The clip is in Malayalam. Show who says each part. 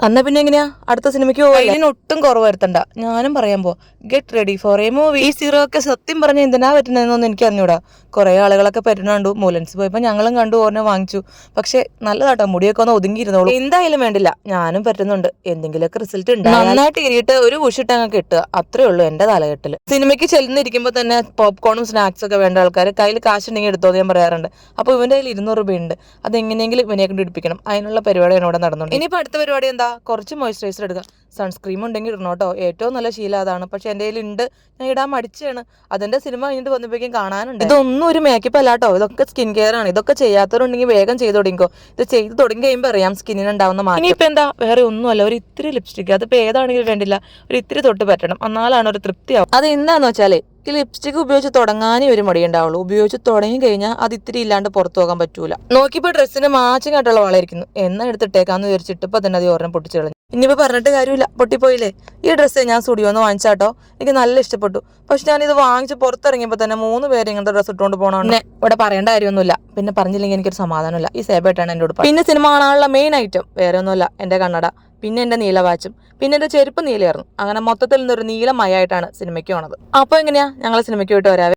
Speaker 1: അന്നാ പിന്നെ എങ്ങനെയാ അടുത്ത സിനിമയ്ക്ക് പോകാൻ ഒട്ടും കുറവ് വരുത്തണ്ട. ഞാനും പറയാൻ പോ get ready for A movie. ഈ സീറോ ഒക്കെ സത്യം പറഞ്ഞ എന്തിനാ പറ്റുന്നതെന്നൊന്നും എനിക്ക് അറിഞ്ഞൂടാ. കുറെ ആളുകളൊക്കെ പറ്റുന്ന കണ്ടു. മൂലൻസ് പോയപ്പോ ഞങ്ങളും കണ്ടു, ഓർമ്മ വാങ്ങിച്ചു. പക്ഷെ നല്ലതാട്ടോ, മുടിയൊക്കെ ഒന്ന് ഒതുങ്ങിയിരുന്നോളൂ. എന്തായാലും വേണ്ടില്ല, ഞാനും പറ്റുന്നുണ്ട്. എന്തെങ്കിലുമൊക്കെ റിസൾട്ട് ഉണ്ട്. നന്നായിട്ട് ഇരിയിട്ട് ഒരു ഉഷിട്ട് അങ്ങ് കിട്ടുക, അത്രേ ഉള്ളൂ എന്റെ തലകെട്ടില്. സിനിമയ്ക്ക് ചെല്ലുന്നിരിക്കുമ്പോ തന്നെ പോപ്കോണും സ്നാക്സ് ഒക്കെ വേണ്ട ആൾക്കാർ കയ്യിൽ കാശുണ്ടെങ്കിൽ എടുത്തോ ഞാൻ പറയാറുണ്ട്. അപ്പൊ ഇവന്റെ കയ്യിൽ 200 രൂപയുണ്ട്. അത് എങ്ങനെയെങ്കിലും ഇവനെ കൊണ്ട് ഇടിപ്പിക്കണം. അതിനുള്ള പരിപാടിയാണ് ഇവിടെ നടന്നുണ്ട്. ഇനിയിപ്പോ അടുത്ത പരിപാടി എന്താ? കുറച്ച് മോയ്സ്ചറൈസർ എടുക്കുക. സൺസ്ക്രീം ഉണ്ടെങ്കിൽ ഇടണോട്ടോ, ഏറ്റവും നല്ല ശീലം അതാണ്. പക്ഷെ എന്റെ കയ്യിൽ ഉണ്ട്, ഞാൻ ഇടാൻ മടിച്ചാണ്. അതിന്റെ സിനിമ കഴിഞ്ഞിട്ട് വന്നപ്പോഴേക്കും കാണാനുണ്ട്. ഇതൊന്നും ഒരു മേക്കപ്പ് അല്ലാട്ടോ, ഇതൊക്കെ സ്കിൻ കെയർ ആണ്. ഇതൊക്കെ ചെയ്യാത്തവരുണ്ടെങ്കിൽ വേഗം ചെയ്ത് തുടങ്ങിക്കോ. ഇത് ചെയ്ത് തുടങ്ങി കഴിയുമ്പോൾ അറിയാം സ്കിന്നിന് ഉണ്ടാവുന്ന മാറ്റം. ഇനിയിപ്പോ എന്താ, വേറെ ഒന്നുമല്ല, ഒരു ഇത്തിരി ലിപ്സ്റ്റിക്. അതിപ്പോ ഏതാണെങ്കിലും വേണ്ടില്ല, ഒരു ഇത്തിരി തൊട്ട് പറ്റണം, എന്നാലാണ് ഒരു തൃപ്തിയാവും. അത് എന്താന്ന് വെച്ചാലേ, ഈ ലിപ്സ്റ്റിക് ഉപയോഗിച്ച് തുടങ്ങാനേ ഒരു മടിയുണ്ടാവുള്ളൂ. ഉപയോഗിച്ച് തുടങ്ങി കഴിഞ്ഞാൽ അത് ഇത്തിരി ഇല്ലാണ്ട് പുറത്തു പോകാൻ പറ്റൂല. നോക്കിയപ്പോ ഡ്രസ്സിന് മാച്ചിങ് ആയിട്ടുള്ള വളയിരിക്കുന്നു. എന്നാ എടുത്തിട്ടേക്കാന്ന് വിചാരിച്ചിട്ട് ഇപ്പൊ തന്നെ അത് ഓർമ്മ പൊട്ടിച്ചു കളഞ്ഞു. ഇനിയിപ്പോ പറഞ്ഞിട്ട് കാര്യമില്ല, പൊട്ടിപ്പോയില്ലേ. ഈ ഡ്രസ്സ് ഞാൻ സ്റ്റുഡിയോന്ന് വാങ്ങിച്ചാട്ടോ, എനിക്ക് നല്ല ഇഷ്ടപ്പെട്ടു. പക്ഷെ ഞാൻ ഇത് വാങ്ങിച്ച് പുറത്തിറങ്ങിയപ്പോ തന്നെ 3 പേര് ഇങ്ങനത്തെ ഡ്രസ്സ് ഇട്ടുകൊണ്ട് പോകണം. പിന്നെ ഇവിടെ പറയേണ്ട കാര്യമൊന്നുമില്ല. പിന്നെ പറഞ്ഞില്ലെങ്കിൽ എനിക്കൊരു സമാധാനമില്ല. ഈ സേബായിട്ടാണ് എന്നോട്. പിന്നെ സിനിമ കാണാനുള്ള മെയിൻ ഐറ്റം വേറെ ഒന്നുമല്ല, എന്റെ കണ്ണട, പിന്നെ എന്റെ നീല വാച്ചും, പിന്നെ എന്റെ ചെരുപ്പ് നീലയായിരുന്നു. അങ്ങനെ മൊത്തത്തിൽ നിന്നൊരു നീലമയായിട്ടാണ് സിനിമയ്ക്ക് പോണത്. അപ്പൊ എങ്ങനെയാ ഞങ്ങൾ സിനിമയ്ക്ക് പോയിട്ട് വരാവേ.